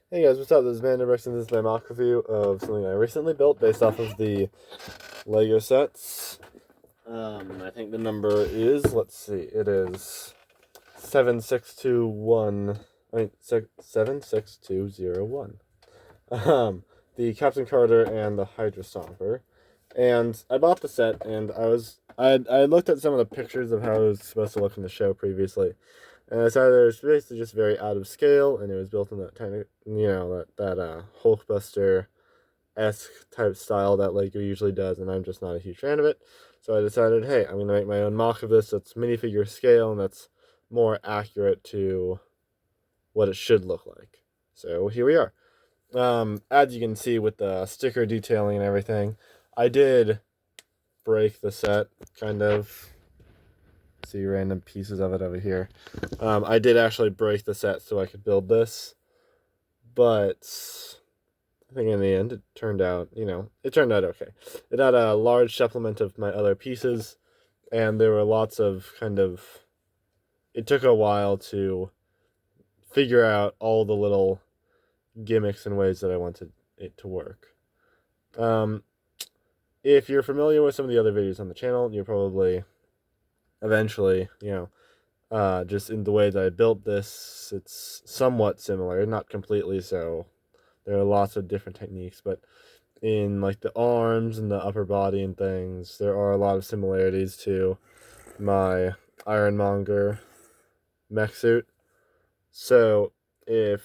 Hey guys, what's up? This is Mando-Bricks, and this is my mock review of something I recently built based off of the Lego sets. I think the number is, let's see, it is 76201. 76201. The Captain Carter and the Hydra Stomper. And I bought the set, and I looked at some of the pictures of how it was supposed to look in the show previously. And I decided it was basically just very out of scale, and it was built in that kind of, that Hulkbuster-esque type style that Lego usually does, and I'm just not a huge fan of it. So I decided, hey, I'm going to make my own mock of this that's minifigure scale, and that's more accurate to what it should look like. So here we are. As you can see with the sticker detailing and everything, I did break the set, kind of. See random pieces of it over here. I did actually break the set so I could build this, but I think in the end it turned out, it turned out okay. It had a large supplement of my other pieces, and there were lots of it took a while to figure out all the little gimmicks and ways that I wanted it to work. If you're familiar with some of the other videos on the channel, you're probably eventually, just in the way that I built this, it's somewhat similar, not completely so. There are lots of different techniques, but in like the arms and the upper body and things, there are a lot of similarities to my Ironmonger mech suit. So if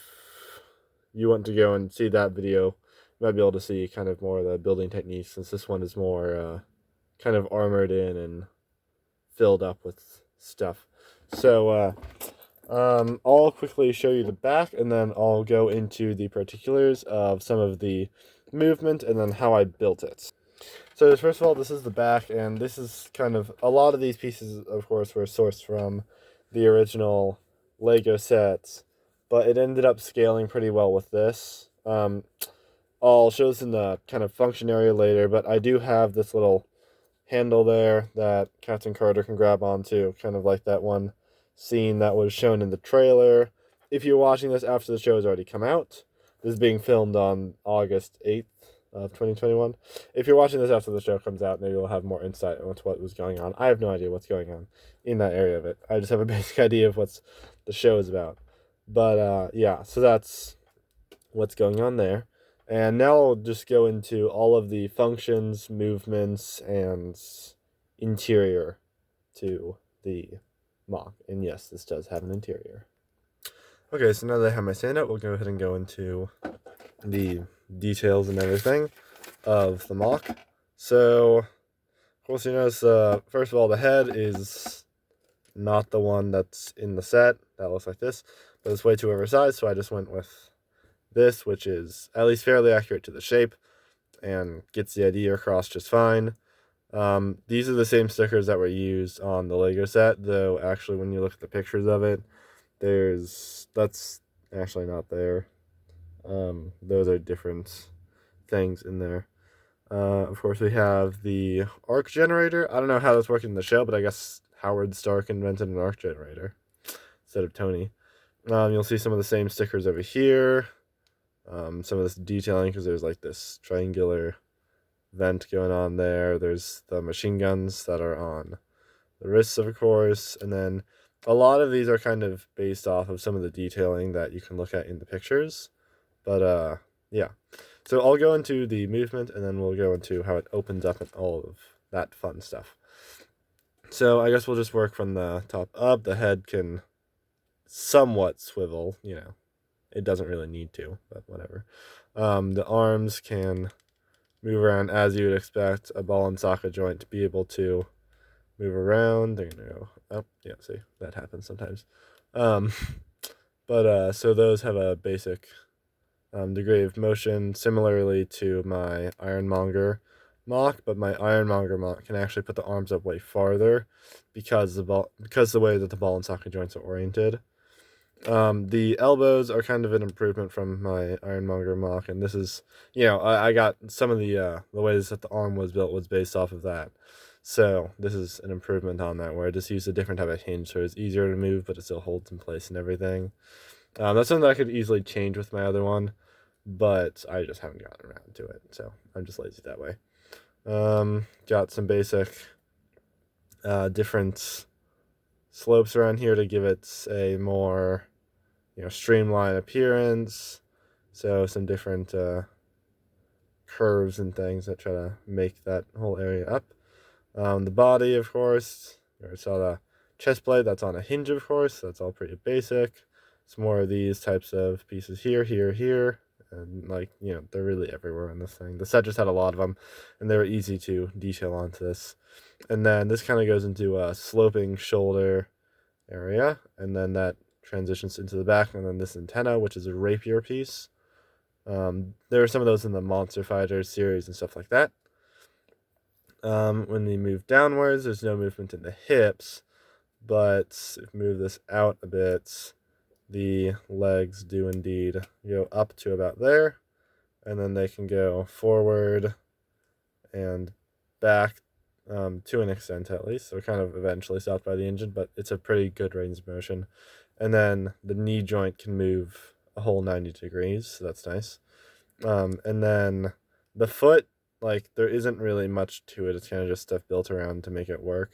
you want to go and see that video, you might be able to see kind of more of the building techniques, since this one is more kind of armored in and filled up with stuff. So I'll quickly show you the back, and then I'll go into the particulars of some of the movement and then how I built it. So first of all, this is the back, and this is kind of, a lot of these pieces, of course, were sourced from the original Lego sets, but it ended up scaling pretty well with this. I'll show this in the kind of function area later, but I do have this little handle there that Captain Carter can grab onto, kind of like that one scene that was shown in the trailer. If you're watching this after the show has already come out, this is being filmed on August 8th of 2021. If you're watching this after the show comes out, maybe you'll have more insight into what was going on. I have no idea what's going on in that area of it. I just have a basic idea of what the show is about. But yeah, so that's what's going on there. And now I'll just go into all of the functions, movements, and interior to the mock. And yes, this does have an interior. Okay, so now that I have my stand up, we'll go ahead and go into the details and everything of the mock. So, of course, you notice, first of all, the head is not the one that's in the set. That looks like this, but it's way too oversized, so I just went with this, which is at least fairly accurate to the shape and gets the idea across just fine. These are the same stickers that were used on the Lego set, though actually when you look at the pictures of it, that's actually not there. Those are different things in there. Of course, we have the arc generator. I don't know how that's working in the show, but I guess Howard Stark invented an arc generator instead of Tony. You'll see some of the same stickers over here. Some of this detailing, because there's like this triangular vent going on there. There's the machine guns that are on the wrists, of course, and then a lot of these are kind of based off of some of the detailing that you can look at in the pictures. But yeah, so I'll go into the movement, and then we'll go into how it opens up and all of that fun stuff. So I guess we'll just work from the top up. The head can somewhat swivel, it doesn't really need to, but whatever. The arms can move around as you would expect a ball and socket joint to be able to move around. They're gonna go up. Yeah, see, that happens sometimes. So those have a basic degree of motion, similarly to my Ironmonger MOC, but my Ironmonger MOC can actually put the arms up way farther because the way that the ball and socket joints are oriented. The elbows are kind of an improvement from my Ironmonger MOC, and this is, I got some of the ways that the arm was built was based off of that. So this is an improvement on that, where I just used a different type of hinge, so it's easier to move, but it still holds in place and everything. That's something that I could easily change with my other one, but I just haven't gotten around to it, so I'm just lazy that way. Got some basic different slopes around here to give it a more, streamlined appearance. So some different curves and things that try to make that whole area up. The body, of course, you already saw the chest plate. That's on a hinge, of course. That's all pretty basic. It's more of these types of pieces here, here, here. And, they're really everywhere in this thing. The set just had a lot of them, and they were easy to detail onto this. And then this kind of goes into a sloping shoulder area, and then that transitions into the back, and then this antenna, which is a rapier piece. There are some of those in the Monster Fighters series and stuff like that. When we move downwards, there's no movement in the hips, but if we move this out a bit, the legs do indeed go up to about there, and then they can go forward and back to an extent at least, so kind of eventually stopped by the engine, but it's a pretty good range of motion. And then the knee joint can move a whole 90 degrees, so that's nice. And then the foot, there isn't really much to it. It's kind of just stuff built around to make it work.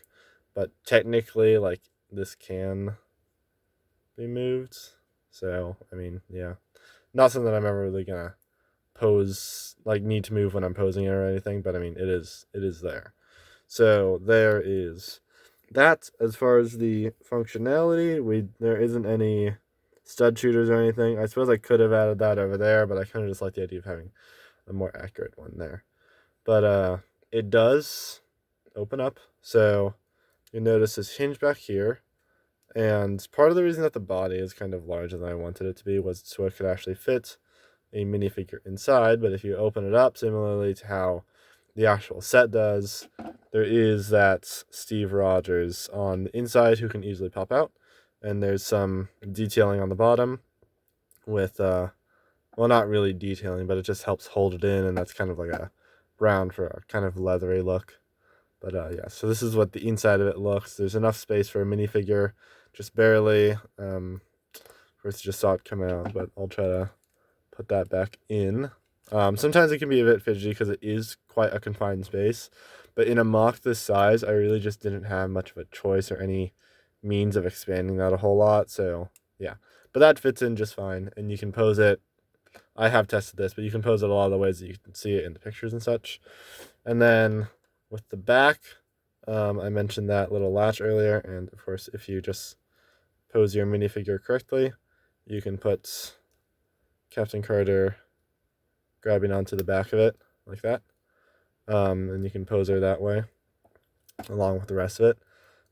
But technically, this can be moved. So, I mean, yeah. Not something that I'm ever really gonna pose, need to move when I'm posing it or anything, but I mean, it is there. So there is that. As far as the functionality, there isn't any stud shooters or anything. I suppose I could have added that over there, but I kind of just like the idea of having a more accurate one there. But it does open up. So you notice this hinge back here. And part of the reason that the body is kind of larger than I wanted it to be was so it could actually fit a minifigure inside. But if you open it up, similarly to how the actual set does, there is that Steve Rogers on the inside who can easily pop out. And there's some detailing on the bottom with, well, not really detailing, but it just helps hold it in. And that's kind of like a round for a kind of leathery look. But yeah, so this is what the inside of it looks. There's enough space for a minifigure, just barely. First, just saw it come out, but I'll try to put that back in. Sometimes it can be a bit fidgety because it is quite a confined space. But in a MOC this size, I really just didn't have much of a choice or any means of expanding that a whole lot. So yeah, but that fits in just fine, and you can pose it. I have tested this, but you can pose it a lot of the ways that you can see it in the pictures and such. And then with the back, I mentioned that little latch earlier, and of course, if you just pose your minifigure correctly, you can put Captain Carter grabbing onto the back of it like that, and you can pose her that way along with the rest of it.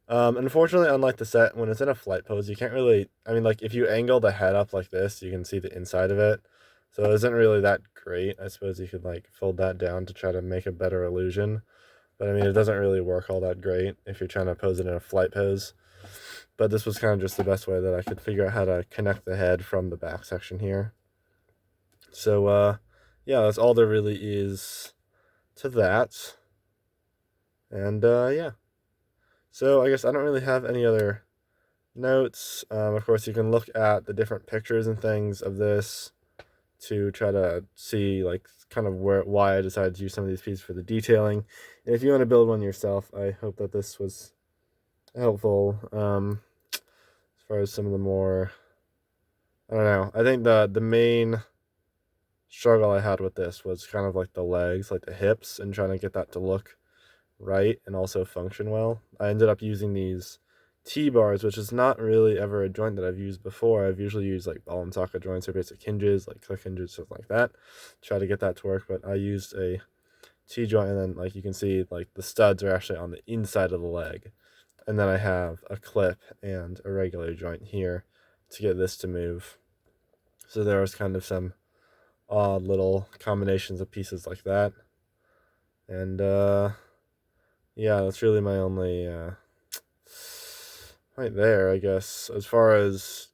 Unfortunately, unlike the set, when it's in a flight pose, you can't really, if you angle the head up like this, you can see the inside of it, so it isn't really that great. I suppose you could fold that down to try to make a better illusion, but it doesn't really work all that great if you're trying to pose it in a flight pose. But this was kind of just the best way that I could figure out how to connect the head from the back section here. So yeah, that's all there really is to that. And yeah, so I guess I don't really have any other notes. Of course, you can look at the different pictures and things of this to try to see kind of why I decided to use some of these pieces for the detailing. And if you want to build one yourself, I hope that this was helpful. As far as some of the more, I don't know, I think the main struggle I had with this was kind of the legs, the hips, and trying to get that to look right and also function well. I ended up using these T-bars, which is not really ever a joint that I've used before. I've usually used ball and socket joints or basic hinges, click hinges, stuff like that, try to get that to work. But I used a T-joint, and then you can see the studs are actually on the inside of the leg, and then I have a clip and a regular joint here to get this to move. So there was kind of some odd little combinations of pieces like that. And yeah, that's really my only right there, I guess. As far as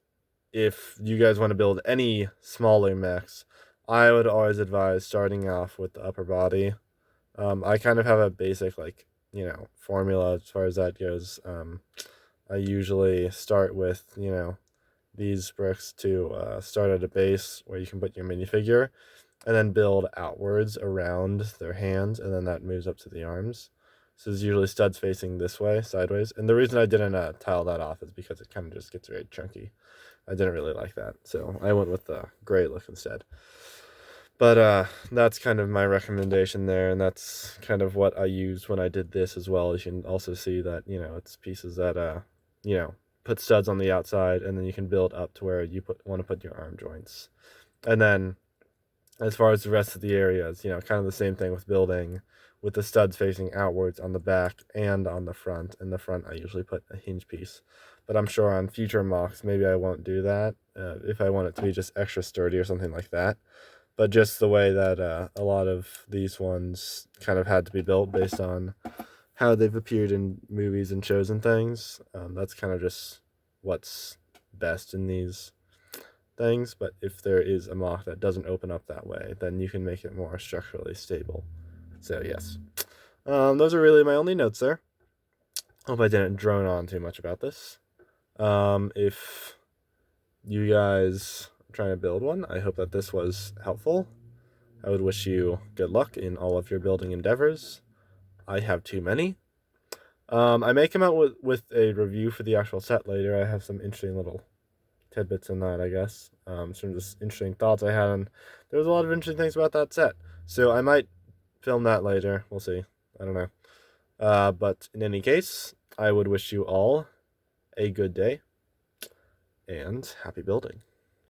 if you guys want to build any smaller mechs, I would always advise starting off with the upper body. I kind of have a basic formula as far as that goes. I usually start with these bricks to start at a base where you can put your minifigure, and then build outwards around their hands, and then that moves up to the arms. So there's usually studs facing this way, sideways. And the reason I didn't tile that off is because it kind of just gets very chunky. I didn't really like that, so I went with the gray look instead. But that's kind of my recommendation there, and that's kind of what I used when I did this as well. You can also see that, it's pieces that, put studs on the outside, and then you can build up to where you want to put your arm joints. And then as far as the rest of the areas, kind of the same thing with building, with the studs facing outwards on the back and on the front. In the front, I usually put a hinge piece, but I'm sure on future MOCs, maybe I won't do that if I want it to be just extra sturdy or something like that. But just the way that a lot of these ones kind of had to be built based on how they've appeared in movies and shows and things, that's kind of just what's best in these things. But if there is a MOC that doesn't open up that way, then you can make it more structurally stable. So yes, those are really my only notes there. Hope I didn't drone on too much about this. If you guys are trying to build one, I hope that this was helpful. I would wish you good luck in all of your building endeavors. I have too many. I may come out with a review for the actual set later. I have some interesting little tidbits in that, I guess. Some just interesting thoughts I had, and there was a lot of interesting things about that set. So I might film that later. We'll see. I don't know. But in any case, I would wish you all a good day and happy building.